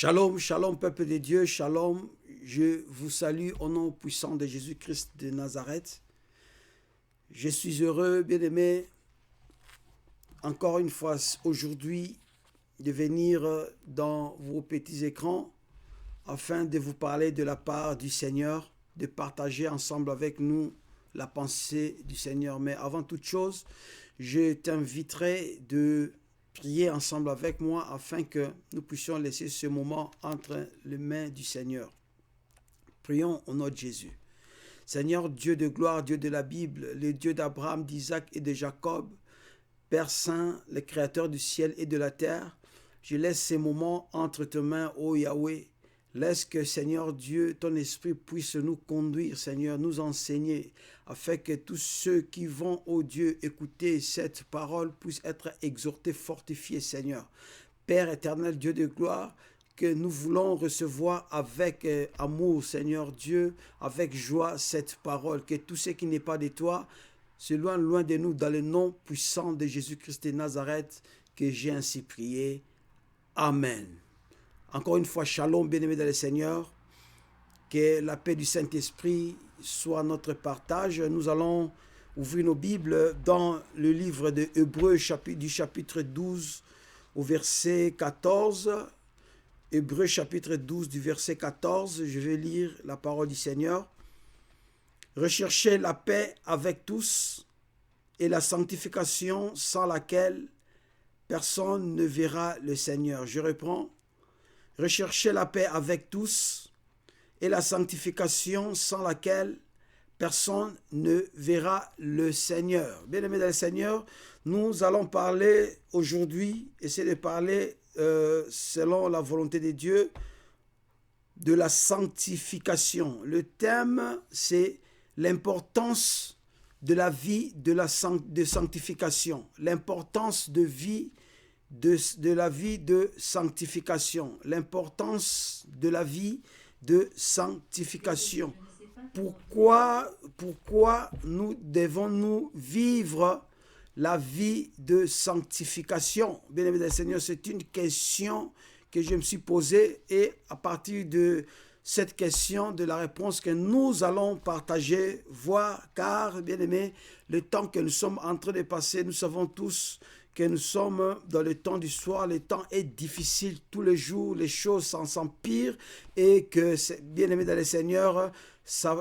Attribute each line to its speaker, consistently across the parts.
Speaker 1: Shalom, shalom, peuple de Dieu, shalom. Je vous salue au nom puissant de Jésus-Christ de Nazareth. Je suis heureux, bien-aimé, encore une fois aujourd'hui, de venir dans vos petits écrans afin de vous parler de la part du Seigneur, de partager ensemble avec nous la pensée du Seigneur. Mais avant toute chose, je t'inviterai de prier ensemble avec moi afin que nous puissions laisser ce moment entre les mains du Seigneur. Prions au nom de Jésus. Seigneur, Dieu de gloire, Dieu de la Bible, le Dieu d'Abraham, d'Isaac et de Jacob, Père Saint, le Créateur du ciel et de la terre, je laisse ces moments entre tes mains, ô Yahweh. Laisse que, Seigneur Dieu, ton esprit puisse nous conduire, Seigneur, nous enseigner, afin que tous ceux qui vont, ô Dieu, écouter cette parole puissent être exhortés, fortifiés, Seigneur. Père éternel, Dieu de gloire, que nous voulons recevoir avec amour, Seigneur Dieu, avec joie cette parole, que tout ce qui n'est pas de toi s'éloigne loin de nous, dans le nom puissant de Jésus-Christ de Nazareth, que j'ai ainsi prié. Amen. Encore une fois, shalom, bien-aimés dans le Seigneur. Que la paix du Saint-Esprit soit notre partage. Nous allons ouvrir nos Bibles dans le livre de Hébreux, du chapitre 12 au verset 14. Hébreux, chapitre 12 du verset 14. Je vais lire la parole du Seigneur. Recherchez la paix avec tous et la sanctification sans laquelle personne ne verra le Seigneur. Je reprends. Recherchez la paix avec tous et la sanctification sans laquelle personne ne verra le Seigneur. Bien-aimés dans le Seigneur, nous allons parler aujourd'hui, essayer de parler selon la volonté de Dieu, de la sanctification. Le thème, c'est l'importance de la vie de sanctification, l'importance de la vie de sanctification, l'importance de la vie de sanctification. Pourquoi nous devons vivre la vie de sanctification? Bien-aimé dans le Seigneur, c'est une question que je me suis posée et à partir de cette question, de la réponse que nous allons partager, voir, car, bien-aimé, le temps que nous sommes en train de passer, nous savons tous que nous sommes dans le temps du soir, le temps est difficile tous les jours, les choses s'empirent et que, bien-aimé dans le Seigneur, ça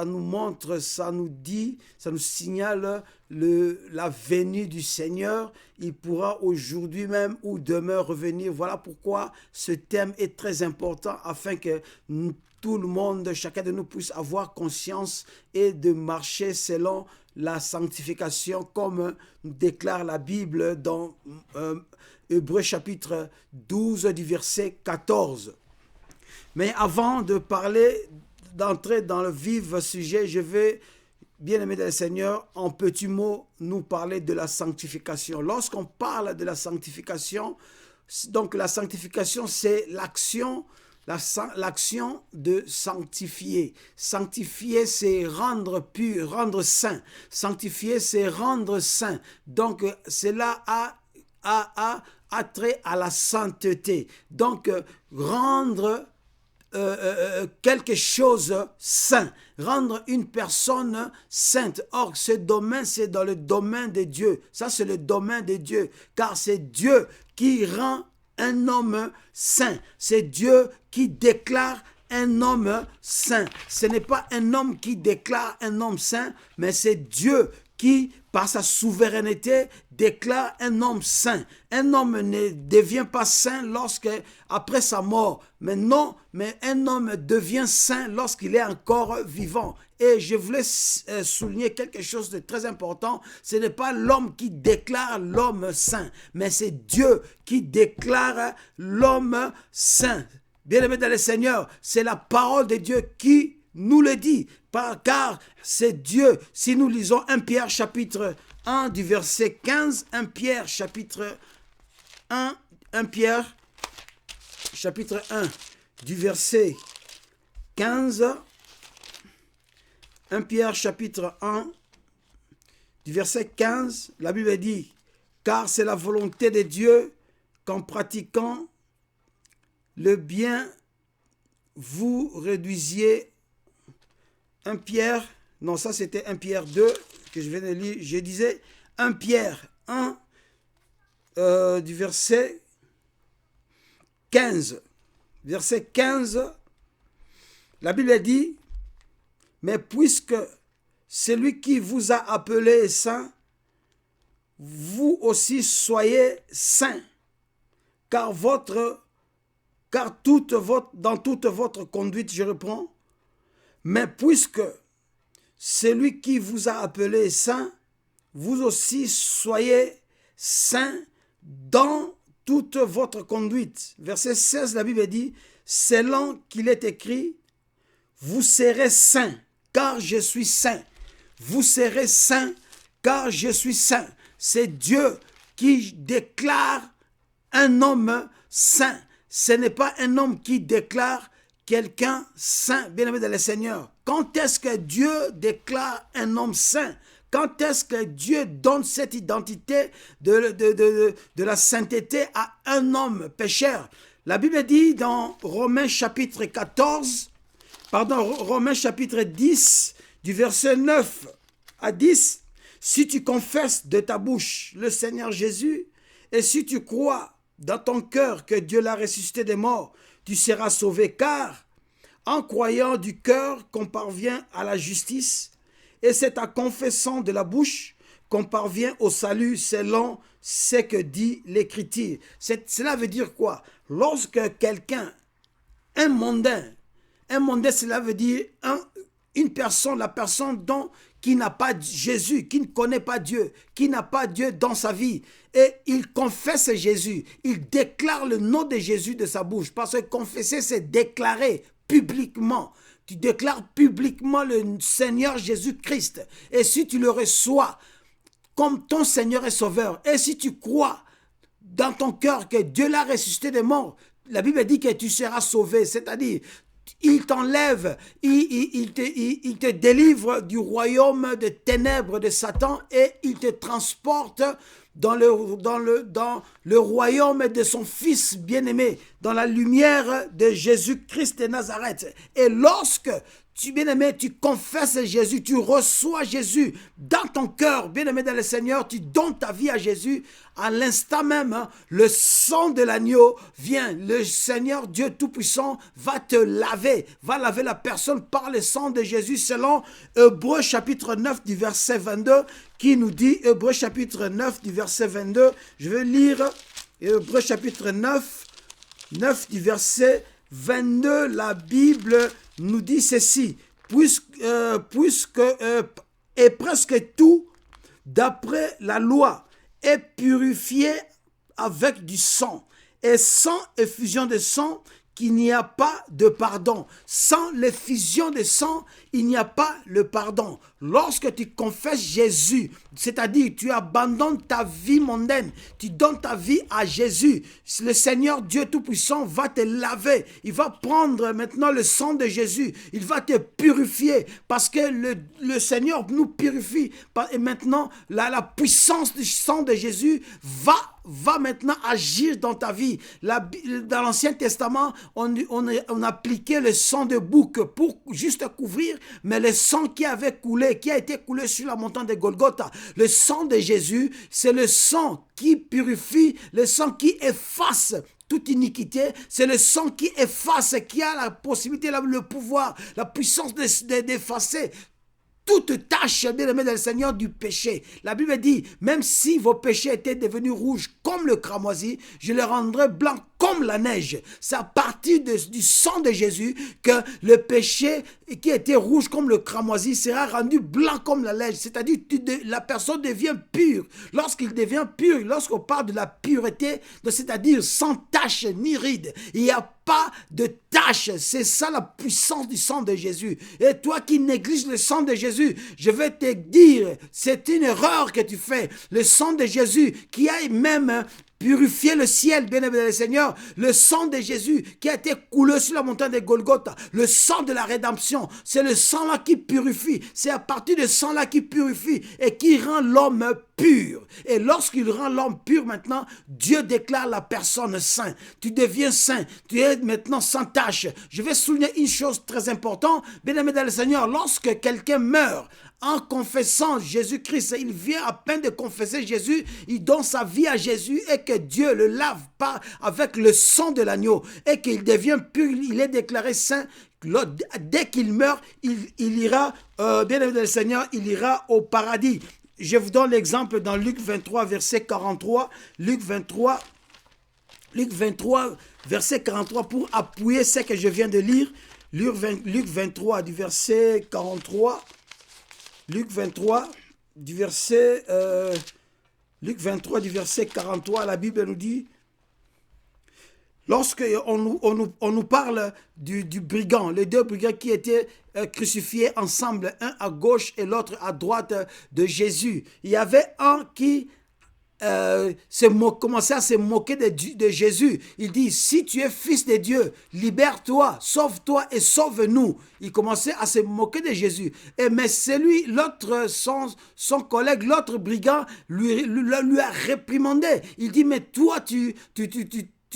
Speaker 1: nous montre, ça nous dit, ça nous signale la venue du Seigneur. Il pourra aujourd'hui même ou demain revenir. Voilà pourquoi ce thème est très important afin que tout le monde, chacun de nous puisse avoir conscience et de marcher selon la sanctification comme déclare la Bible dans Hébreux chapitre 12 du verset 14. Mais avant de d'entrer dans le vif sujet, je vais, bien-aimé dans le Seigneur, en petits mots, nous parler de la sanctification. Lorsqu'on parle de la sanctification, donc la sanctification, c'est l'action de sanctifier. Sanctifier, c'est rendre pur, rendre saint. Sanctifier, c'est rendre saint. Donc, cela a trait à la sainteté. Donc, rendre quelque chose saint, rendre une personne sainte. Or, ce domaine, c'est dans le domaine de Dieu. Ça, c'est le domaine de Dieu, car c'est Dieu qui rend un homme saint. C'est Dieu qui déclare un homme saint. Ce n'est pas un homme qui déclare un homme saint, mais c'est Dieu qui, par sa souveraineté, déclare un homme saint. Un homme ne devient pas saint après sa mort. Mais non, mais un homme devient saint lorsqu'il est encore vivant. Et je voulais souligner quelque chose de très important. Ce n'est pas l'homme qui déclare l'homme saint, mais c'est Dieu qui déclare l'homme saint. Bien-aimé dans le Seigneur, c'est la parole de Dieu qui nous le dit. Car c'est Dieu. Si nous lisons 1 Pierre chapitre 1 du verset 15, 1 Pierre chapitre 1 chapitre 1 du verset 15, 1 Pierre chapitre 1 du verset 15, la Bible dit « Car c'est la volonté de Dieu qu'en pratiquant le bien, vous réduisiez 1 Pierre, non ça c'était 1 Pierre 2 que je viens de lire, je disais 1 Pierre 1 du verset 15. Verset 15, la Bible dit, mais puisque celui qui vous a appelé est saint, vous aussi soyez saints, car dans toute votre conduite, je reprends, mais puisque celui qui vous a appelé est saint, vous aussi soyez saints dans toute votre conduite. Verset 16, la Bible dit, selon qu'il est écrit, vous serez saints, car je suis saint. Vous serez saints, car je suis saint. C'est Dieu qui déclare un homme saint. Ce n'est pas un homme qui déclare quelqu'un saint, bien-aimé dans le Seigneur. Quand est-ce que Dieu déclare un homme saint? Quand est-ce que Dieu donne cette identité de la sainteté à un homme pécheur? La Bible dit dans Romains chapitre 10, du verset 9 à 10, si tu confesses de ta bouche le Seigneur Jésus, et si tu crois dans ton cœur que Dieu l'a ressuscité des morts, tu seras sauvé, car en croyant du cœur qu'on parvient à la justice, et c'est en confessant de la bouche qu'on parvient au salut selon ce que dit l'Écriture. Cela veut dire quoi? Lorsque quelqu'un, un mondain, cela veut dire une personne, la personne qui n'a pas Jésus, qui ne connaît pas Dieu, qui n'a pas Dieu dans sa vie, et il confesse Jésus, il déclare le nom de Jésus de sa bouche, parce que confesser, c'est déclarer publiquement. Tu déclares publiquement le Seigneur Jésus-Christ. Et si tu le reçois comme ton Seigneur et Sauveur, et si tu crois dans ton cœur que Dieu l'a ressuscité des morts, la Bible dit que tu seras sauvé. C'est-à-dire, il t'enlève, il te délivre du royaume de ténèbres de Satan et il te transporte dans le royaume de son Fils bien-aimé, dans la lumière de Jésus-Christ de Nazareth. Et lorsque bien-aimé, tu confesses Jésus, tu reçois Jésus dans ton cœur, bien-aimé dans le Seigneur, tu donnes ta vie à Jésus, à l'instant même, le sang de l'agneau vient, le Seigneur Dieu Tout-Puissant va te laver, va laver la personne par le sang de Jésus, selon Hébreux chapitre 9 du verset 22, qui nous dit, Hébreux chapitre 9 du verset 22, je vais lire Hébreux chapitre 9 du verset 22, la Bible nous dit ceci, et presque tout, d'après la loi, est purifié avec du sang. Et sans effusion de sang, qu'il n'y a pas de pardon. Sans l'effusion de sang, il n'y a pas le pardon. Lorsque tu confesses Jésus, c'est-à-dire tu abandonnes ta vie mondaine, tu donnes ta vie à Jésus, le Seigneur Dieu Tout-Puissant va te laver. Il va prendre maintenant le sang de Jésus. Il va te purifier parce que le Seigneur nous purifie. Et maintenant, la puissance du sang de Jésus va maintenant agir dans ta vie. Dans l'Ancien Testament, on appliquait le sang de bouc pour juste couvrir, mais le sang qui a été coulé sur la montagne de Golgotha, le sang de Jésus, c'est le sang qui purifie, le sang qui efface toute iniquité, c'est le sang qui efface, qui a la possibilité, le pouvoir, la puissance d'effacer toute tâche, bien-aimé dans le Seigneur, du péché. La Bible dit, même si vos péchés étaient devenus rouges comme le cramoisi, je les rendrai blancs comme la neige. C'est à partir du sang de Jésus que le péché qui était rouge comme le cramoisi sera rendu blanc comme la neige. C'est-à-dire la personne devient pure. Lorsqu'il devient pur, lorsqu'on parle de la pureté, c'est-à-dire sans tache ni ride, il n'y a pas de tâche. C'est ça la puissance du sang de Jésus. Et toi qui négliges le sang de Jésus, je vais te dire, c'est une erreur que tu fais. Le sang de Jésus qui a même purifié le ciel, bien-aimé le Seigneur. Le sang de Jésus qui a été coulé sur la montagne de Golgotha, le sang de la rédemption, c'est le sang-là qui purifie. C'est à partir de ce sang-là qui purifie et qui rend l'homme pur. Et lorsqu'il rend l'homme pur maintenant, Dieu déclare la personne sainte. Tu deviens saint, tu es maintenant sans tache. Je vais souligner une chose très importante, bien-aimé dans le Seigneur, lorsque quelqu'un meurt, en confessant Jésus-Christ, il vient à peine de confesser Jésus, il donne sa vie à Jésus et que Dieu le lave pas avec le sang de l'agneau et qu'il devient pur, il est déclaré saint. Dès qu'il meurt, il ira, bien aimé le Seigneur, il ira au paradis. Je vous donne l'exemple dans Luc 23, verset 43. Luc 23, verset 43, pour appuyer ce que je viens de lire. Luc 23, du verset 43. Luc 23, du verset 43, la Bible nous dit, lorsque on nous parle du brigand, les deux brigands qui étaient crucifiés ensemble, un à gauche et l'autre à droite de Jésus, il y avait un qui commençait à se moquer de Jésus. Il dit, si tu es fils de Dieu, libère-toi, sauve-toi et sauve-nous. Il commençait à se moquer de Jésus. Mais l'autre, son collègue, l'autre brigand, lui a réprimandé. Il dit, mais toi, tu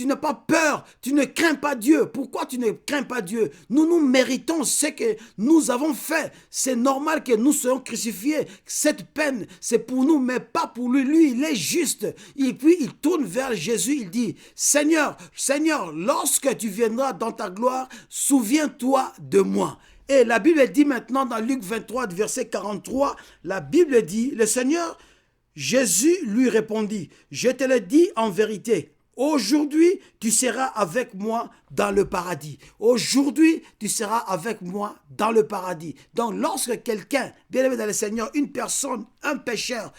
Speaker 1: n'as pas peur, tu ne crains pas Dieu. Pourquoi tu ne crains pas Dieu? Nous méritons ce que nous avons fait. C'est normal que nous soyons crucifiés. Cette peine, c'est pour nous, mais pas pour lui. Lui, il est juste. Et puis, il tourne vers Jésus, il dit, Seigneur, lorsque tu viendras dans ta gloire, souviens-toi de moi. Et la Bible dit maintenant dans Luc 23, verset 43, la Bible dit, le Seigneur, Jésus lui répondit, je te le dis en vérité, aujourd'hui, tu seras avec moi dans le paradis. Aujourd'hui, tu seras avec moi dans le paradis. Donc, lorsque quelqu'un, bien aimé dans le Seigneur, une personne, un pécheur,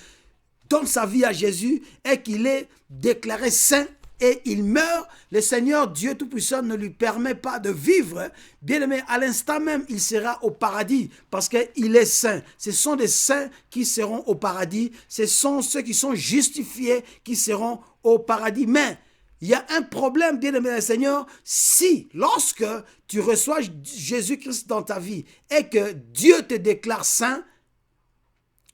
Speaker 1: donne sa vie à Jésus et qu'il est déclaré saint et il meurt, le Seigneur Dieu Tout-Puissant ne lui permet pas de vivre. Bien aimé, à l'instant même, il sera au paradis parce qu'il est saint. Ce sont des saints qui seront au paradis. Ce sont ceux qui sont justifiés qui seront au paradis. Mais il y a un problème, bien aimé le Seigneur, si lorsque tu reçois Jésus-Christ dans ta vie et que Dieu te déclare saint,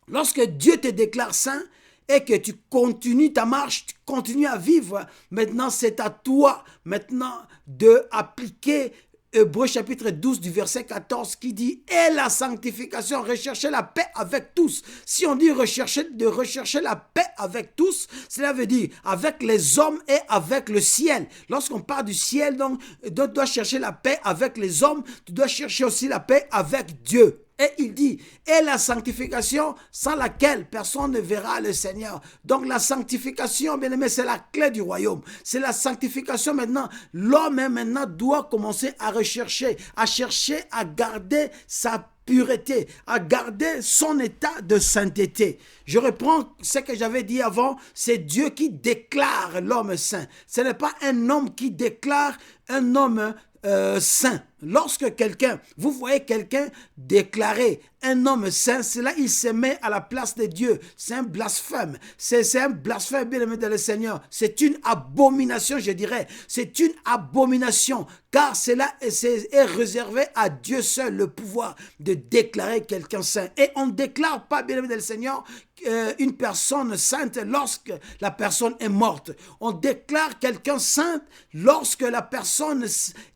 Speaker 1: lorsque Dieu te déclare saint et que tu continues ta marche, tu continues à vivre, maintenant c'est à toi maintenant d'appliquer Hébreux chapitre 12 du verset 14 qui dit « Et la sanctification, rechercher la paix avec tous ». Si on dit rechercher la paix avec tous, cela veut dire avec les hommes et avec le ciel. Lorsqu'on parle du ciel, donc, tu dois chercher la paix avec les hommes, tu dois chercher aussi la paix avec Dieu. Et il dit, et la sanctification sans laquelle personne ne verra le Seigneur. Donc la sanctification, bien aimé, c'est la clé du royaume. C'est la sanctification maintenant. L'homme maintenant doit commencer à chercher à garder sa pureté, à garder son état de sainteté. Je reprends ce que j'avais dit avant, c'est Dieu qui déclare l'homme saint. Ce n'est pas un homme qui déclare un homme saint. Lorsque vous voyez quelqu'un déclarer un homme saint, c'est là il se met à la place de Dieu. C'est un blasphème. C'est un blasphème, bien aimé dans le Seigneur. C'est une abomination, je dirais. C'est une abomination, car cela est réservé à Dieu seul le pouvoir de déclarer quelqu'un saint. Et on ne déclare pas, bien aimé dans le Seigneur, une personne sainte lorsque la personne est morte. On déclare quelqu'un saint lorsque la personne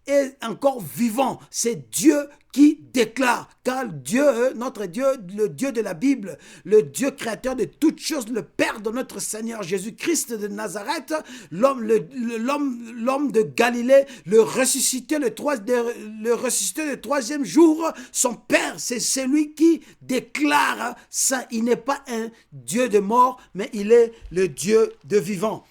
Speaker 1: est encore vivante. C'est Dieu qui déclare, car Dieu, notre Dieu, le Dieu de la Bible, le Dieu créateur de toutes choses, le Père de notre Seigneur Jésus-Christ de Nazareth, l'homme de Galilée, le ressuscité le troisième jour, son Père, c'est celui qui déclare ça. Il n'est pas un Dieu de mort, mais il est le Dieu de vivant.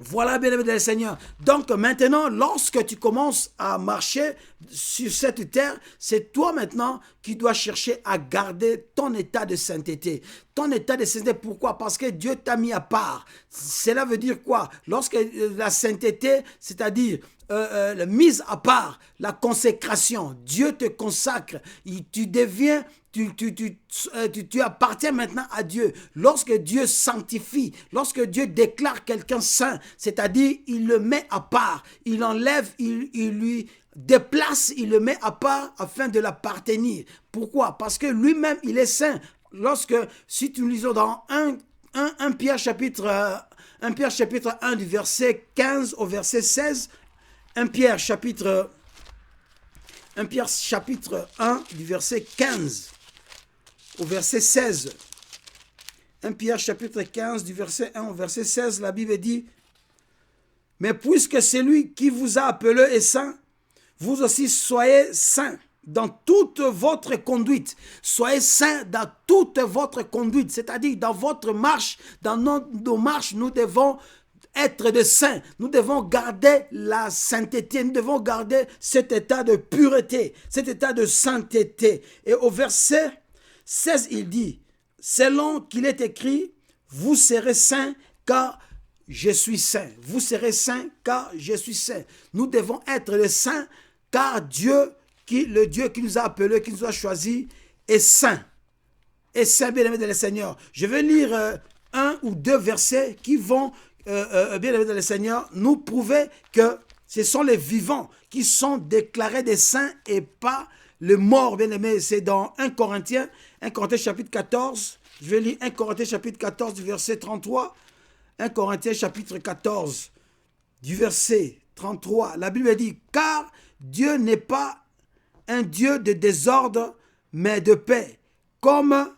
Speaker 1: Voilà, bien aimé le Seigneur. Donc maintenant, lorsque tu commences à marcher sur cette terre, c'est toi maintenant qui dois chercher à garder ton état de sainteté. Ton état de sainteté, pourquoi? Parce que Dieu t'a mis à part. Cela veut dire quoi? Lorsque la sainteté, c'est-à-dire la mise à part, la consécration, Dieu te consacre, tu deviens, tu appartiens maintenant à Dieu. Lorsque Dieu sanctifie, lorsque Dieu déclare quelqu'un saint, c'est-à-dire il le met à part, il enlève, il lui déplace, il le met à part afin de l'appartenir. Pourquoi? Parce que lui-même, il est saint. Lorsque, si tu lisons dans 1 Pierre chapitre 1 du verset 15 au verset 16, 1 Pierre chapitre 1 du verset 15 au verset 16. 1 Pierre chapitre 15 du verset 1 au verset 16, la Bible dit: mais puisque celui qui vous a appelé est saint, vous aussi soyez saints dans toute votre conduite. Soyez saints dans toute votre conduite, c'est-à-dire dans votre marche, dans nos marches, nous devons être de saints. Nous devons garder la sainteté, nous devons garder cet état de pureté, cet état de sainteté. Et au verset 16, il dit: selon qu'il est écrit, vous serez saints car je suis saint. Vous serez saints car je suis saint. Nous devons être les saints car Dieu, le Dieu qui nous a appelés, qui nous a choisis, est saint. Est saint, bien-aimé dans le Seigneur. Je vais lire un ou deux versets qui vont, bien-aimé dans le Seigneur, nous prouver que ce sont les vivants qui sont déclarés des saints et pas les morts, bien-aimé. C'est dans 1 Corinthiens chapitre 14. Je vais lire 1 Corinthiens chapitre 14 du verset 33. 1 Corinthiens chapitre 14 du verset 33. La Bible dit: car Dieu n'est pas un Dieu de désordre, mais de paix, comme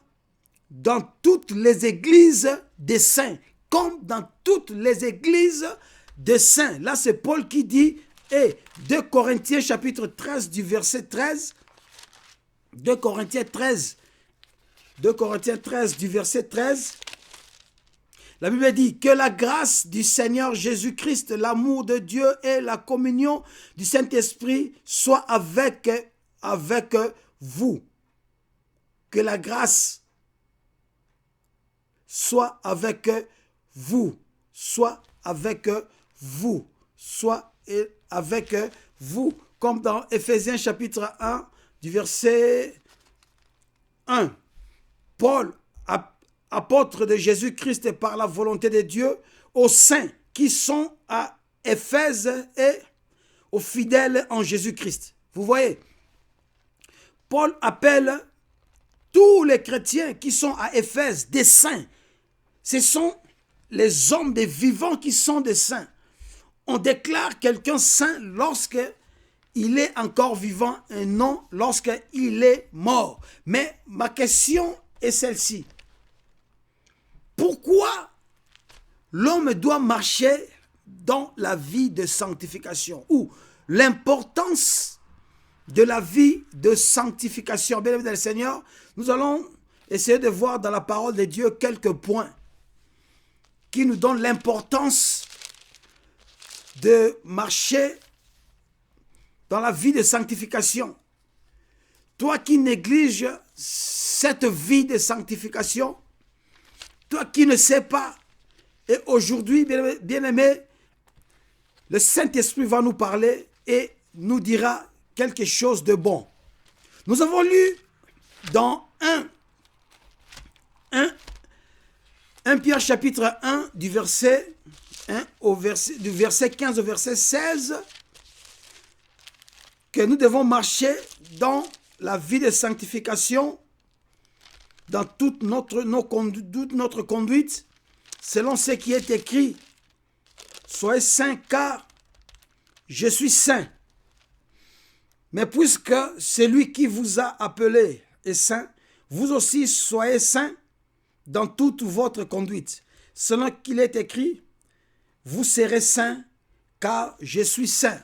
Speaker 1: dans toutes les églises des saints. Comme dans toutes les églises des saints. Là, c'est Paul qui dit, et 2 Corinthiens chapitre 13 du verset 13. 2 Corinthiens 13 du verset 13. La Bible dit que la grâce du Seigneur Jésus-Christ, l'amour de Dieu et la communion du Saint-Esprit soient avec vous. Que la grâce soit avec vous, soit avec vous, soit avec vous. Comme dans Éphésiens chapitre 1 du verset 1. Paul, apôtre de Jésus-Christ par la volonté de Dieu, aux saints qui sont à Éphèse et aux fidèles en Jésus-Christ. Vous voyez, Paul appelle tous les chrétiens qui sont à Éphèse des saints. Ce sont les hommes des vivants qui sont des saints. On déclare quelqu'un saint lorsque il est encore vivant et non lorsqu'il est mort. Mais ma question est celle-ci. Pourquoi l'homme doit marcher dans la vie de sanctification, ou l'importance de la vie de sanctification? Bien-aimés dans le Seigneur, nous allons essayer de voir dans la parole de Dieu quelques points qui nous donnent l'importance de marcher dans la vie de sanctification. Toi qui négliges cette vie de sanctification, toi qui ne sais pas, et aujourd'hui, bien-aimé, le Saint-Esprit va nous parler et nous dira quelque chose de bon. Nous avons lu dans 1 Pierre chapitre 1 du verset 15 au verset 16 que nous devons marcher dans la vie de sanctification, dans toute notre conduite, selon ce qui est écrit. Soyez saints car je suis saint. Mais puisque celui qui vous a appelé est saint, vous aussi soyez saints dans toute votre conduite. Selon qu'il est écrit, vous serez saints car je suis saint.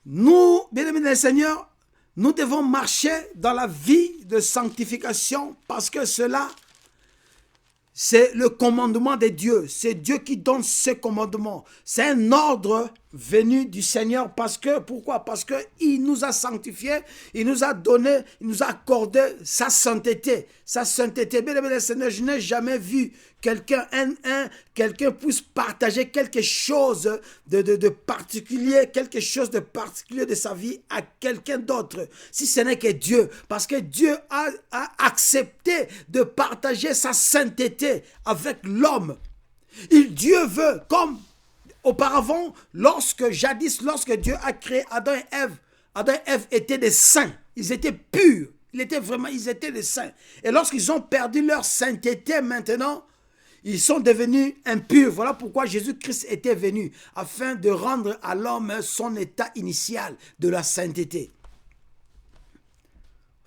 Speaker 1: Nous, bien-aimés dans le Seigneur, nous devons marcher dans la vie de sanctification parce que cela, c'est le commandement de Dieu. C'est Dieu qui donne ce commandement. C'est un ordre venus du Seigneur parce que, pourquoi? Parce qu'il nous a sanctifiés, il nous a donné, il nous a accordé sa sainteté. Sa sainteté. Bien aimé le Seigneur, je n'ai jamais vu quelqu'un puisse partager quelque chose de particulier, quelque chose de particulier de sa vie à quelqu'un d'autre, si ce n'est que Dieu. Parce que Dieu a accepté de partager sa sainteté avec l'homme. Dieu veut, comme auparavant, lorsque Dieu a créé Adam et Ève étaient des saints, ils étaient purs, ils étaient des saints. Et lorsqu'ils ont perdu leur sainteté maintenant, ils sont devenus impurs. Voilà pourquoi Jésus-Christ était venu, afin de rendre à l'homme son état initial de la sainteté.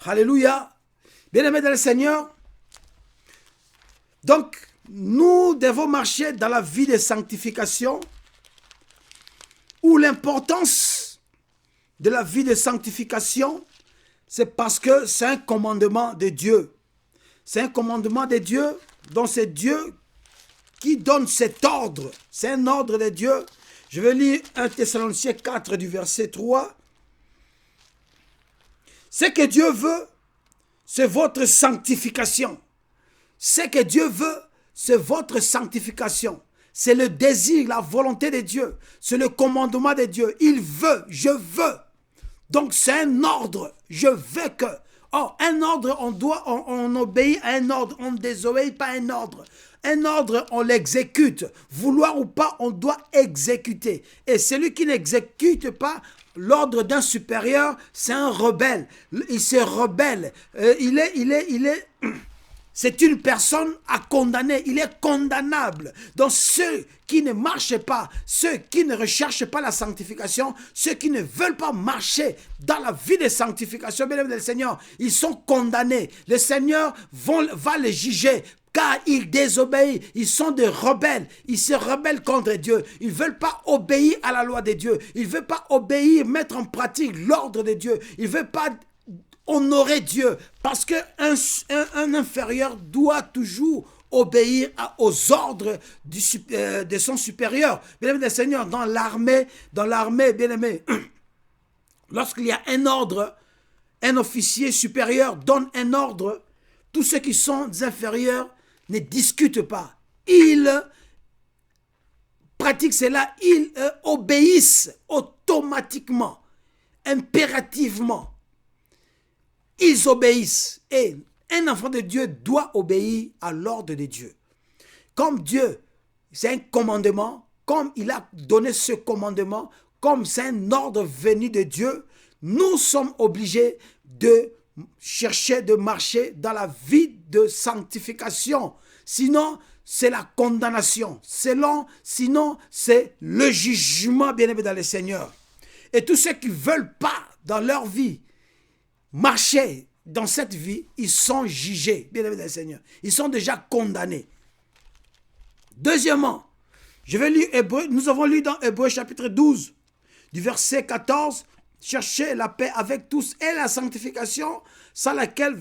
Speaker 1: Alléluia. Bien-aimés dans le Seigneur, donc nous devons marcher dans la vie de sanctification, où l'importance de la vie de sanctification, c'est parce que c'est un commandement de Dieu. C'est un commandement de Dieu, dont c'est Dieu qui donne cet ordre. C'est un ordre de Dieu. Je vais lire 1 Thessaloniciens 4 du verset 3. Ce que Dieu veut, c'est votre sanctification. Ce que Dieu veut, c'est votre sanctification. C'est le désir, la volonté de Dieu. C'est le commandement de Dieu. Il veut, je veux. Donc c'est un ordre. Je veux que. Oh, un ordre, on obéit à un ordre. On ne désobéit pas à un ordre. Un ordre, on l'exécute. Vouloir ou pas, on doit exécuter. Et celui qui n'exécute pas l'ordre d'un supérieur, c'est un rebelle. Il se rebelle. C'est une personne à condamner. Il est condamnable. Donc ceux qui ne marchent pas, ceux qui ne recherchent pas la sanctification, ceux qui ne veulent pas marcher dans la vie de sanctification, bien aimé le Seigneur, ils sont condamnés. Le Seigneur va les juger, car ils désobéissent. Ils sont des rebelles. Ils se rebellent contre Dieu. Ils ne veulent pas obéir à la loi de Dieu. Ils ne veulent pas obéir, mettre en pratique l'ordre de Dieu. Ils ne veulent pas honorer Dieu, parce qu'un inférieur doit toujours obéir aux ordres de son supérieur. Bien aimé, Seigneur, dans l'armée, bien aimé, lorsqu'il y a un ordre, un officier supérieur donne un ordre, tous ceux qui sont des inférieurs ne discutent pas. Ils pratiquent cela, ils obéissent automatiquement, impérativement. Ils obéissent. Et un enfant de Dieu doit obéir à l'ordre de Dieu. Comme Dieu, c'est un commandement, comme il a donné ce commandement, comme c'est un ordre venu de Dieu, nous sommes obligés de chercher, de marcher dans la vie de sanctification. Sinon, c'est la condamnation. Sinon, c'est le jugement, bien-aimé dans le Seigneur. Et tous ceux qui ne veulent pas, dans leur vie, marcher dans cette vie, ils sont jugés, bien aimé dans le Seigneur. Ils sont déjà condamnés. Deuxièmement, je vais lire Hébreu. Nous avons lu dans Hébreu chapitre 12, du verset 14, cherchez la paix avec tous et la sanctification, sans laquelle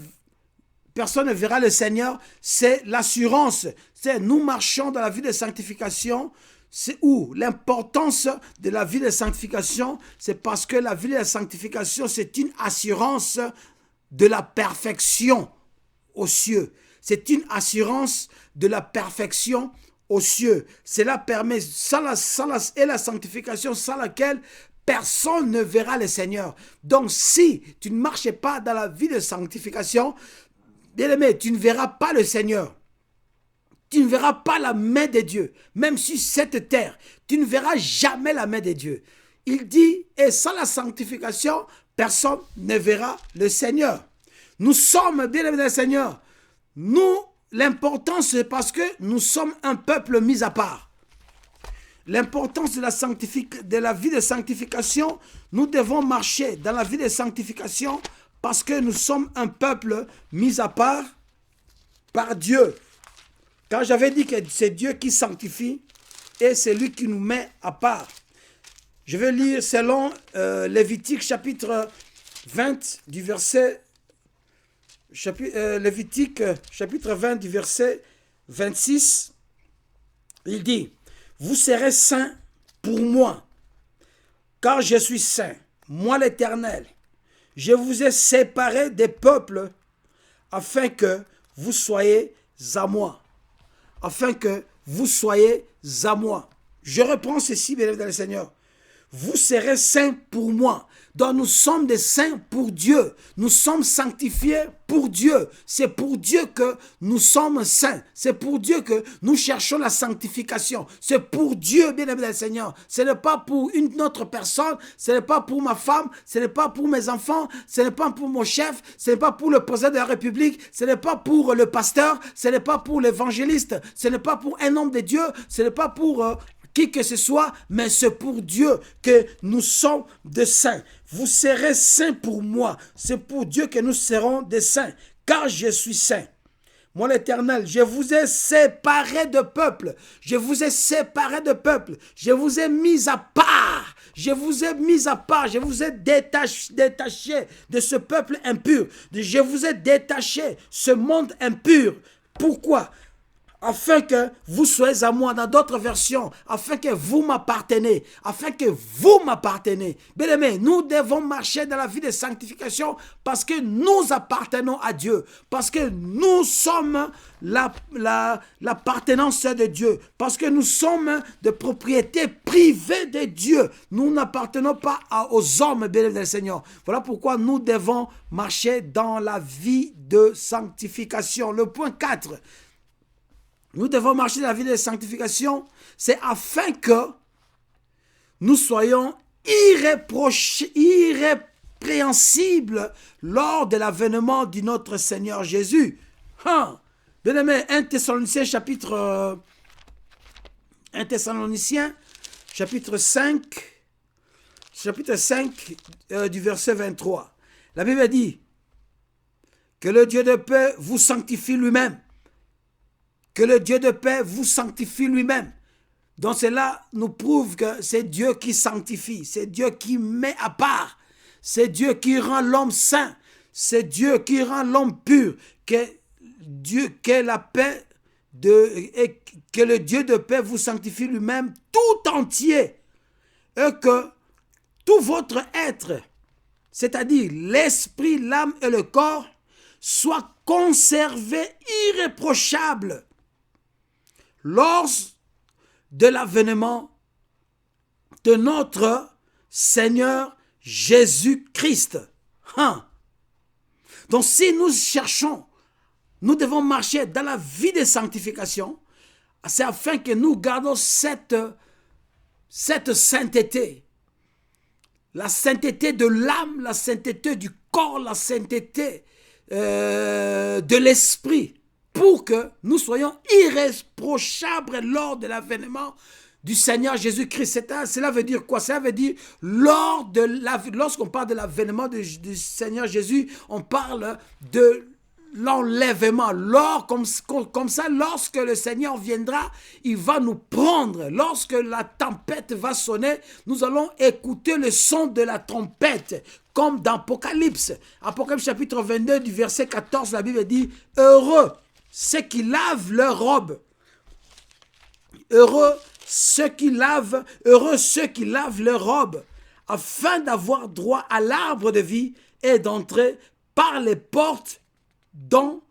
Speaker 1: personne ne verra le Seigneur. C'est l'assurance. C'est nous marchons dans la vie de sanctification. C'est où l'importance de la vie de sanctification, c'est parce que la vie de sanctification, c'est une assurance de la perfection aux cieux. C'est une assurance de la perfection aux cieux. Cela permet, et la sanctification sans laquelle personne ne verra le Seigneur. Donc si tu ne marches pas dans la vie de sanctification, bien aimé, tu ne verras pas le Seigneur. Tu ne verras pas la main de Dieu. Même sur cette terre, tu ne verras jamais la main de Dieu. Il dit, et sans la sanctification, personne ne verra le Seigneur. Nous sommes, bien aimés le Seigneur, l'important c'est parce que nous sommes un peuple mis à part. L'importance de la vie de sanctification, nous devons marcher dans la vie de sanctification parce que nous sommes un peuple mis à part par Dieu. Quand j'avais dit que c'est Dieu qui sanctifie et c'est lui qui nous met à part. Je vais lire selon Lévitique chapitre 20 du verset Lévitique chapitre 20 du verset 26. Il dit, vous serez saints pour moi, car je suis saint, moi l'Éternel. Je vous ai séparés des peuples afin que vous soyez à moi. Afin que vous soyez à moi. Je reprends ceci, bien dans le Seigneur. Vous serez saints pour moi. Donc nous sommes des saints pour Dieu. Nous sommes sanctifiés pour Dieu. C'est pour Dieu que nous sommes saints. C'est pour Dieu que nous cherchons la sanctification. C'est pour Dieu, bien aimé dans le Seigneur. Ce n'est pas pour une autre personne. Ce n'est pas pour ma femme. Ce n'est pas pour mes enfants. Ce n'est pas pour mon chef. Ce n'est pas pour le président de la République. Ce n'est pas pour le pasteur. Ce n'est pas pour l'évangéliste. Ce n'est pas pour un homme de Dieu. Ce n'est pas pour qui que ce soit, mais c'est pour Dieu que nous sommes des saints. Vous serez saints pour moi. C'est pour Dieu que nous serons des saints, car je suis saint. Moi l'Éternel, je vous ai séparés de peuple. Je vous ai séparés de peuple. Je vous ai mis à part. Je vous ai mis à part. Je vous ai détaché de ce peuple impur. Je vous ai détaché ce monde impur. Pourquoi? Afin que vous soyez à moi, dans d'autres versions, afin que vous m'appartenez, afin que vous m'appartenez. Bien aimé, nous devons marcher dans la vie de sanctification parce que nous appartenons à Dieu, parce que nous sommes l'appartenance de Dieu, parce que nous sommes de propriété privée de Dieu. Nous n'appartenons pas aux hommes, bien aimé, Seigneur. Voilà pourquoi nous devons marcher dans la vie de sanctification. Le point 4. Nous devons marcher dans la vie de sanctification, c'est afin que nous soyons irrépréhensibles lors de l'avènement de notre Seigneur Jésus. Bien aimé, 1 Thessaloniciens chapitre 5 du verset 23. La Bible dit que le Dieu de paix vous sanctifie lui-même. Que le Dieu de paix vous sanctifie lui-même. Donc cela nous prouve que c'est Dieu qui sanctifie, c'est Dieu qui met à part, c'est Dieu qui rend l'homme saint, c'est Dieu qui rend l'homme pur, que la paix et que le Dieu de paix vous sanctifie lui-même tout entier, et que tout votre être, c'est-à-dire l'esprit, l'âme et le corps, soit conservé irréprochable lors de l'avènement de notre Seigneur Jésus-Christ. Donc si nous cherchons, nous devons marcher dans la vie de sanctification, c'est afin que nous gardons cette sainteté. La sainteté de l'âme, la sainteté du corps, la sainteté de l'esprit, pour que nous soyons irréprochables lors de l'avènement du Seigneur Jésus-Christ. Cela veut dire quoi? Cela veut dire, lorsqu'on parle de l'avènement du Seigneur Jésus, on parle de l'enlèvement. Comme ça, lorsque le Seigneur viendra, il va nous prendre. Lorsque la tempête va sonner, nous allons écouter le son de la trompette, comme dans Apocalypse. Apocalypse chapitre 22 du verset 14, la Bible dit « Heureux ceux qui lavent leurs robes. Heureux ceux qui lavent leurs robes, afin d'avoir droit à l'arbre de vie et d'entrer par les portes dans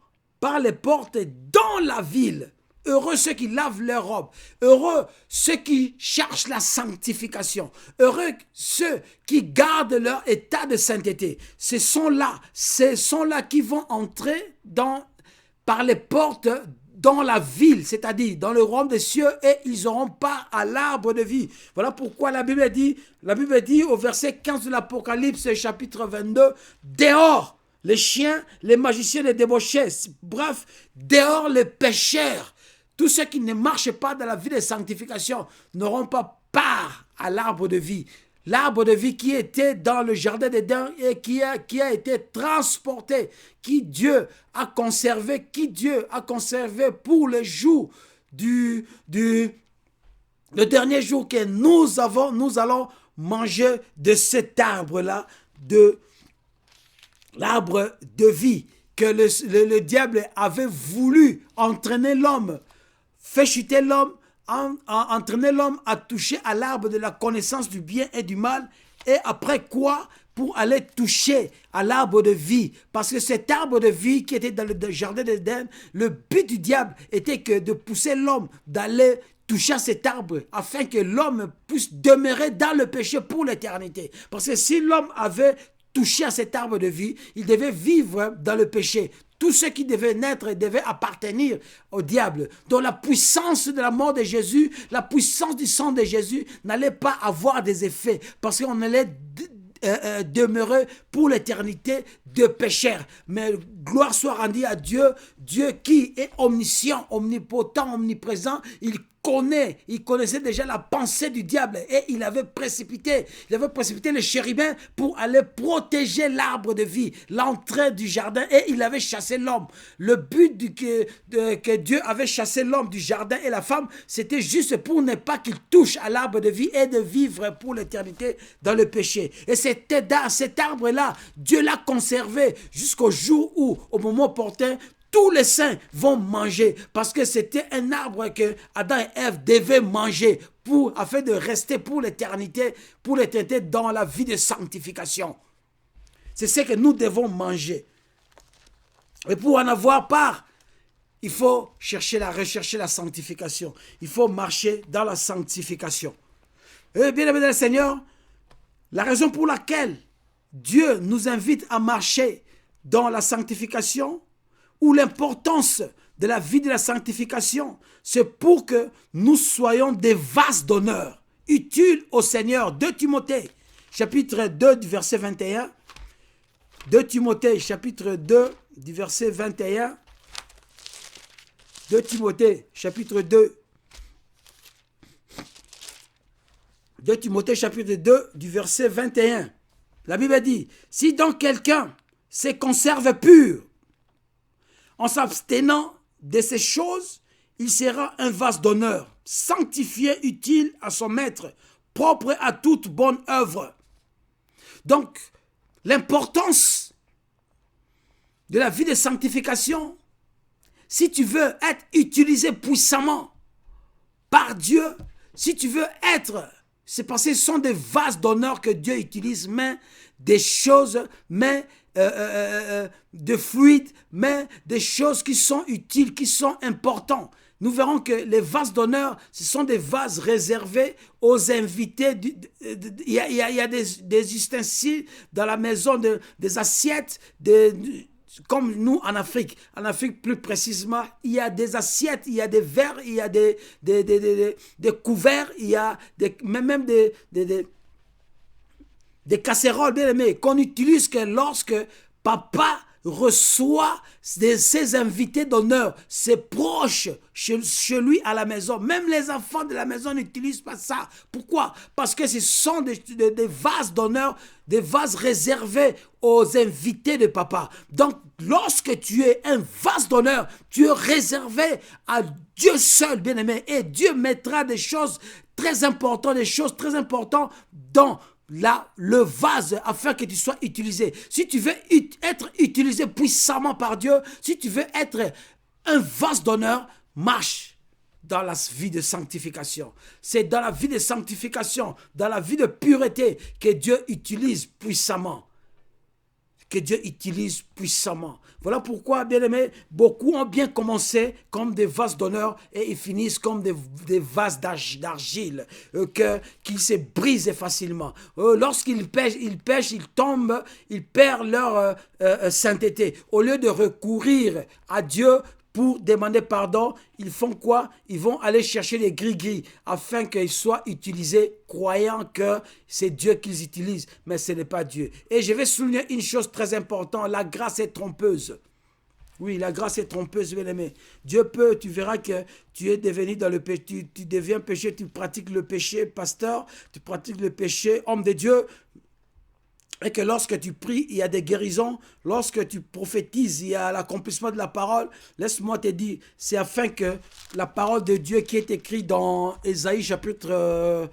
Speaker 1: la ville. Heureux ceux qui lavent leurs robes. Heureux ceux qui cherchent la sanctification. Heureux ceux qui gardent leur état de sainteté. Ce sont là qui vont entrer par les portes dans la ville, c'est-à-dire dans le royaume des cieux, et ils auront part à l'arbre de vie. Voilà pourquoi la Bible dit au verset 15 de l'Apocalypse, chapitre 22, dehors les chiens, les magiciens, les débauchés, bref, dehors les pécheurs. Tous ceux qui ne marchent pas dans la vie de sanctification n'auront pas part à l'arbre de vie. L'arbre de vie qui était dans le jardin d'Éden et qui a été transporté, qui Dieu a conservé pour le jour le dernier jour que nous allons manger de cet arbre-là, de l'arbre de vie, que le diable avait voulu entraîner l'homme, fait chuter l'homme entraîné l'homme à toucher à l'arbre de la connaissance du bien et du mal. Et après quoi? Pour aller toucher à l'arbre de vie. Parce que cet arbre de vie qui était dans le jardin d'Éden, le but du diable était que de pousser l'homme d'aller toucher à cet arbre afin que l'homme puisse demeurer dans le péché pour l'éternité. Parce que si l'homme avait touché à cet arbre de vie, il devait vivre dans le péché. Tout ce qui devait naître devait appartenir au diable. Donc la puissance de la mort de Jésus, la puissance du sang de Jésus n'allait pas avoir des effets parce qu'on allait demeurer pour l'éternité de pécheurs. Mais gloire soit rendue à Dieu, Dieu qui est omniscient, omnipotent, omniprésent. Il connaissait déjà la pensée du diable et il avait précipité les chérubins pour aller protéger l'arbre de vie, l'entrée du jardin, et il avait chassé l'homme. Le but que Dieu avait chassé l'homme du jardin et la femme, c'était juste pour ne pas qu'il touche à l'arbre de vie et de vivre pour l'éternité dans le péché. Et c'était dans cet arbre-là, Dieu l'a conservé jusqu'au jour où, au moment opportun, tous les saints vont manger parce que c'était un arbre que Adam et Ève devaient manger afin de rester pour l'éternité dans la vie de sanctification. C'est ce que nous devons manger. Et pour en avoir part, il faut rechercher la sanctification. Il faut marcher dans la sanctification. Et bien aimé dans le Seigneur, la raison pour laquelle Dieu nous invite à marcher dans la sanctification, ou l'importance de la vie de la sanctification, c'est pour que nous soyons des vases d'honneur, utiles au Seigneur. 2 Timothée, chapitre 2, du verset 21. 2 Timothée, chapitre 2, du verset 21. 2 Timothée, chapitre 2. 2 Timothée, chapitre 2, du verset 21. La Bible dit, « Si donc quelqu'un se conserve pur, en s'abstenant de ces choses, il sera un vase d'honneur, sanctifié, utile à son maître, propre à toute bonne œuvre. » Donc, l'importance de la vie de sanctification, si tu veux être utilisé puissamment par Dieu, si tu veux être, c'est parce que ce sont des vases d'honneur que Dieu utilise, mais des choses, de fluides, mais des choses qui sont utiles, qui sont importantes. Nous verrons que les vases d'honneur, ce sont des vases réservés aux invités. Il y a des ustensiles dans la maison, des assiettes, comme nous en Afrique. En Afrique, plus précisément, il y a des assiettes, il y a des verres, il y a des couverts, il y a même des casseroles, bien aimés, qu'on utilise que lorsque papa reçoit ses invités d'honneur, ses proches chez lui à la maison. Même les enfants de la maison n'utilisent pas ça. Pourquoi? Parce que ce sont des vases d'honneur, des vases réservés aux invités de papa. Donc, lorsque tu es un vase d'honneur, tu es réservé à Dieu seul, bien-aimé. Et Dieu mettra des choses très importantes dans le vase afin que tu sois utilisé. Si tu veux être utilisé puissamment par Dieu, si tu veux être un vase d'honneur, marche dans la vie de sanctification. C'est dans la vie de sanctification, dans la vie de pureté que Dieu utilise puissamment. Voilà pourquoi, bien aimé, beaucoup ont bien commencé comme des vases d'honneur et ils finissent comme des vases d'argile qui se brisent facilement. Lorsqu'ils pêchent, ils tombent, ils perdent leur sainteté. Au lieu de recourir à Dieu pour demander pardon, ils font quoi? Ils vont aller chercher les gris-gris afin qu'ils soient utilisés, croyant que c'est Dieu qu'ils utilisent, mais ce n'est pas Dieu. Et je vais souligner une chose très importante, la grâce est trompeuse. Oui, la grâce est trompeuse, bien aimé. Dieu peut, tu verras que tu es devenu dans le péché, tu deviens péché, tu pratiques le péché, pasteur, tu pratiques le péché, homme de Dieu. Et que lorsque tu pries, il y a des guérisons. Lorsque tu prophétises, il y a l'accomplissement de la parole. Laisse-moi te dire, c'est afin que la parole de Dieu qui est écrite dans Ésaïe chapitre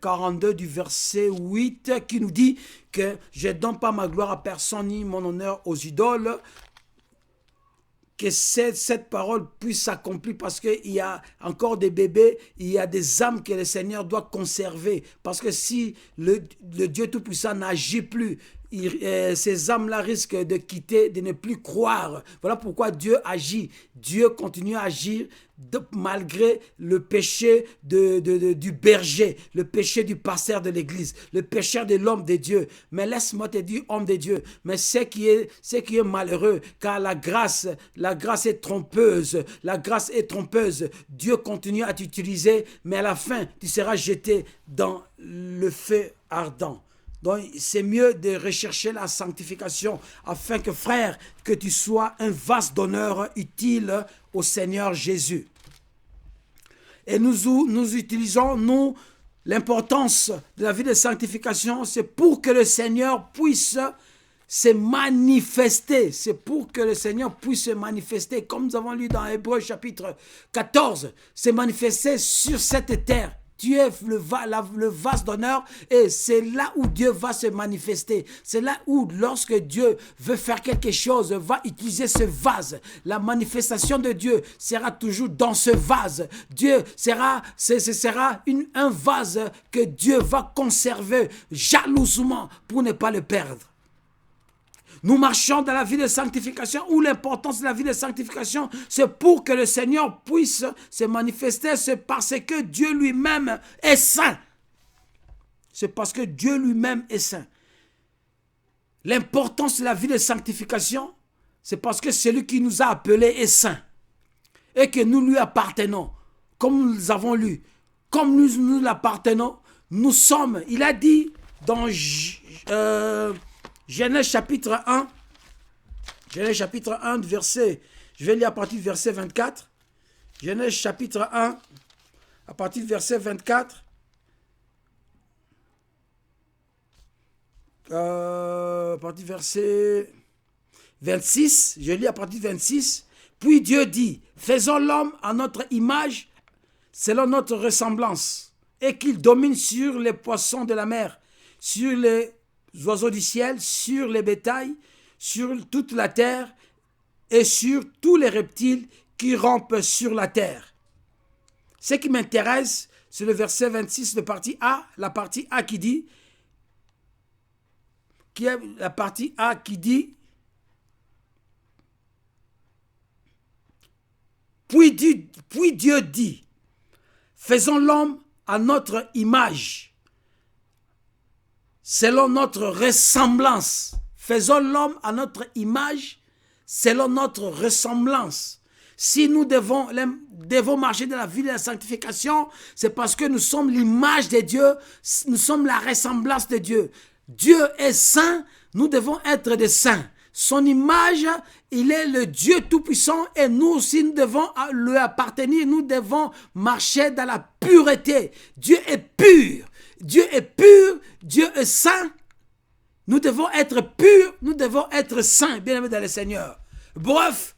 Speaker 1: 42 du verset 8, qui nous dit que je ne donne pas ma gloire à personne ni mon honneur aux idoles. que cette parole puisse s'accomplir parce qu'il y a encore des bébés, il y a des âmes que le Seigneur doit conserver. Parce que si le Dieu Tout-Puissant n'agit plus, ces âmes-là risquent de quitter, de ne plus croire. Voilà pourquoi Dieu agit. Dieu continue à agir malgré le péché du berger, le péché du pasteur de l'église, le péché de l'homme de Dieu. Mais laisse-moi te dire, homme de Dieu, mais ce qui est malheureux, car la grâce est trompeuse. La grâce est trompeuse. Dieu continue à t'utiliser, mais à la fin, tu seras jeté dans le feu ardent. Donc, c'est mieux de rechercher la sanctification afin que, frère, que tu sois un vase d'honneur utile au Seigneur Jésus. Et nous utilisons, l'importance de la vie de sanctification, c'est pour que le Seigneur puisse se manifester. C'est pour que le Seigneur puisse se manifester, comme nous avons lu dans Hébreux chapitre 14, se manifester sur cette terre. Tu es le vase d'honneur et c'est là où Dieu va se manifester. C'est là où, lorsque Dieu veut faire quelque chose, va utiliser ce vase. La manifestation de Dieu sera toujours dans ce vase. Dieu ce sera un vase que Dieu va conserver jalousement pour ne pas le perdre. Nous marchons dans la vie de sanctification où l'importance de la vie de sanctification, c'est pour que le Seigneur puisse se manifester. C'est parce que Dieu lui-même est saint. C'est parce que Dieu lui-même est saint. L'importance de la vie de sanctification, c'est parce que celui qui nous a appelés est saint. Et que nous lui appartenons. Comme nous avons lu. Comme nous l'appartenons, nous sommes. Il a dit dans Genèse chapitre 1, verset, je vais lire à partir du verset 24. Genèse chapitre 1, à partir du verset 24. À partir du verset 26, je lis à partir du 26. Puis Dieu dit, faisons l'homme à notre image, selon notre ressemblance, et qu'il domine sur les poissons de la mer, sur les oiseaux du ciel, sur les bétails, sur toute la terre et sur tous les reptiles qui rampent sur la terre. Ce qui m'intéresse, c'est le verset 26 de partie A, la partie A qui dit, puis Dieu dit, faisons l'homme à notre image, selon notre ressemblance. Faisons l'homme à notre image, selon notre ressemblance. Si nous devons marcher dans la vie de la sanctification, c'est parce que nous sommes l'image de Dieu, nous sommes la ressemblance de Dieu. Dieu est saint, nous devons être des saints. Son image, il est le Dieu Tout-Puissant et nous aussi, nous devons lui appartenir, nous devons marcher dans la pureté. Dieu est pur. Dieu est pur, Dieu est saint. Nous devons être purs, nous devons être saints, bien-aimés dans le Seigneur. Bref,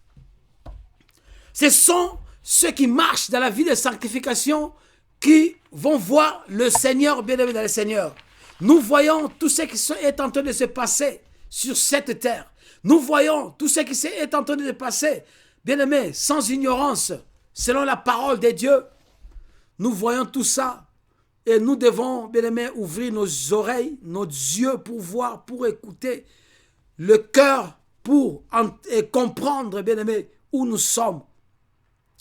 Speaker 1: ce sont ceux qui marchent dans la vie de sanctification qui vont voir le Seigneur, bien-aimés dans le Seigneur. Nous voyons tout ce qui est en train de se passer sur cette terre. Nous voyons tout ce qui est en train de se passer, bien-aimés, sans ignorance, selon la parole de Dieu. Nous voyons tout ça. Et nous devons, bien-aimés, ouvrir nos oreilles, nos yeux pour voir, pour écouter, le cœur pour comprendre, bien-aimés, où nous sommes.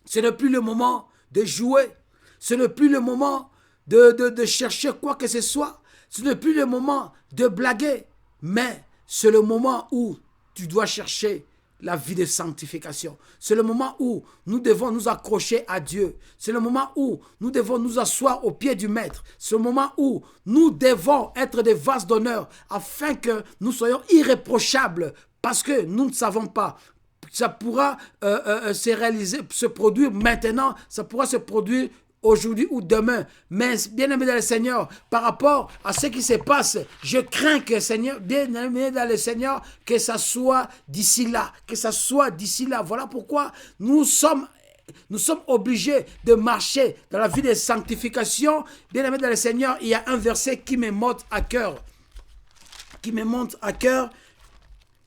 Speaker 1: Ce n'est plus le moment de jouer. Ce n'est plus le moment de chercher quoi que ce soit. Ce n'est plus le moment de blaguer. Mais c'est le moment où tu dois chercher la vie de sanctification. C'est le moment où nous devons nous accrocher à Dieu. C'est le moment où nous devons nous asseoir au pied du Maître. C'est le moment où nous devons être des vases d'honneur afin que nous soyons irréprochables parce que nous ne savons pas. Ça pourra se produire maintenant, ça pourra se produire aujourd'hui ou demain. Mais bien aimé dans le Seigneur, par rapport à ce qui se passe, je crains que Seigneur, bien aimé dans le Seigneur, que ça soit d'ici là, que ça soit d'ici là. Voilà pourquoi nous sommes obligés de marcher dans la vie de sanctification. Bien aimé dans le Seigneur, il y a un verset qui me monte à cœur,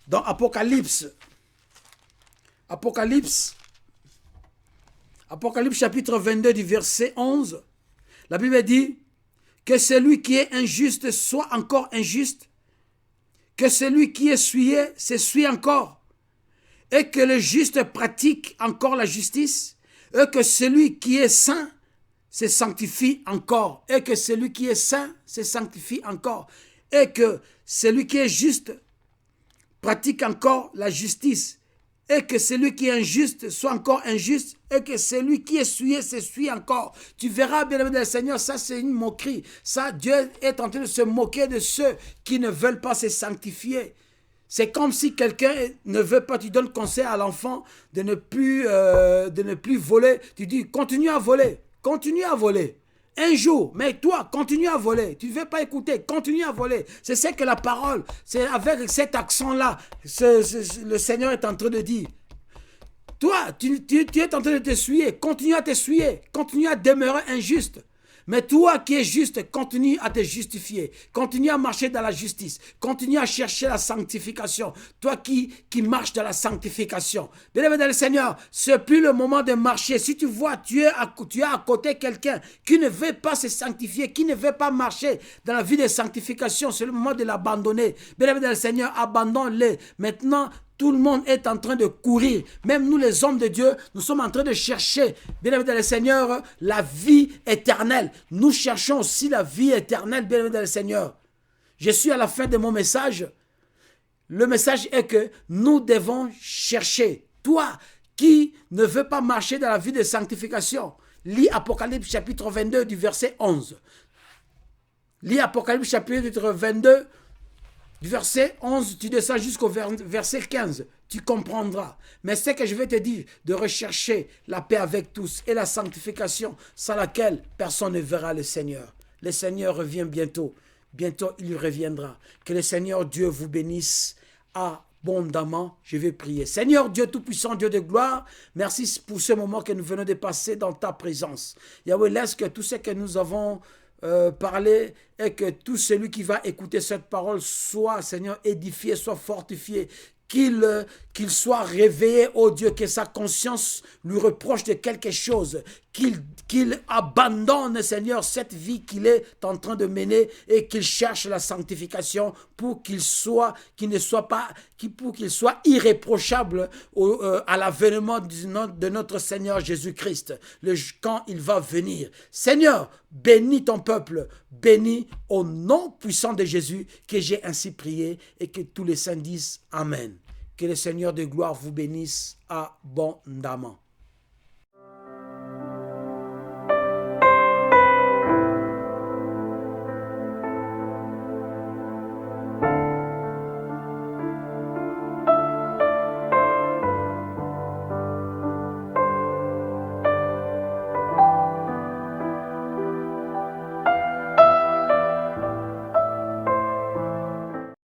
Speaker 1: dans Apocalypse. Apocalypse chapitre 22 du verset 11, la Bible dit que celui qui est injuste soit encore injuste, que celui qui est souillé s'essuie encore, et que le juste pratique encore la justice, et que celui qui est saint se sanctifie encore, et que celui qui est saint se sanctifie encore, et que celui qui est juste pratique encore la justice, et que celui qui est injuste soit encore injuste, et que celui qui est souillé s'essuie encore. Tu verras, bien-aimé dans le Seigneur, ça c'est une moquerie. Ça, Dieu est en train de se moquer de ceux qui ne veulent pas se sanctifier. C'est comme si quelqu'un ne veut pas, tu donnes conseil à l'enfant de ne plus voler. Tu dis, continue à voler, continue à voler. Un jour, mais toi, continue à voler. Tu ne veux pas écouter, continue à voler. C'est ce que la parole, c'est avec cet accent-là, le Seigneur est en train de dire. Toi, tu es en train de t'essuyer, continue à t'essuyer, continue à demeurer injuste. Mais toi qui es juste, continue à te justifier, continue à marcher dans la justice, continue à chercher la sanctification. Toi qui marches dans la sanctification. Bien-aimé dans le Seigneur, ce n'est plus le moment de marcher. Si tu vois, tu as à côté quelqu'un qui ne veut pas se sanctifier, qui ne veut pas marcher dans la vie de sanctification, c'est le moment de l'abandonner. Bien-aimé dans le Seigneur, abandonne-le. Maintenant, tout le monde est en train de courir. Même nous, les hommes de Dieu, nous sommes en train de chercher, bien-aimé dans le Seigneur, la vie éternelle. Nous cherchons aussi la vie éternelle, bien-aimé dans le Seigneur. Je suis à la fin de mon message. Le message est que nous devons chercher. Toi qui ne veux pas marcher dans la vie de sanctification, lis Apocalypse chapitre 22 du verset 11. Lis Apocalypse chapitre 22 du verset 11, tu descends jusqu'au verset 15, tu comprendras. Mais ce que je vais te dire, de rechercher la paix avec tous et la sanctification sans laquelle personne ne verra le Seigneur. Le Seigneur revient bientôt. Bientôt, il reviendra. Que le Seigneur Dieu vous bénisse abondamment. Je vais prier. Seigneur Dieu Tout-Puissant, Dieu de gloire, merci pour ce moment que nous venons de passer dans ta présence. Yahweh, laisse que tout ce que nous avons parler et que tout celui qui va écouter cette parole soit, Seigneur, édifié, soit fortifié, qu'il soit réveillé, oh Dieu, que sa conscience lui reproche de quelque chose, qu'il abandonne, Seigneur, cette vie qu'il est en train de mener et qu'il cherche la sanctification pour qu'il soit irréprochable à l'avènement de notre Seigneur Jésus-Christ, quand il va venir. Seigneur, bénis ton peuple, bénis au nom puissant de Jésus que j'ai ainsi prié et que tous les saints disent Amen. Que le Seigneur de gloire vous bénisse abondamment.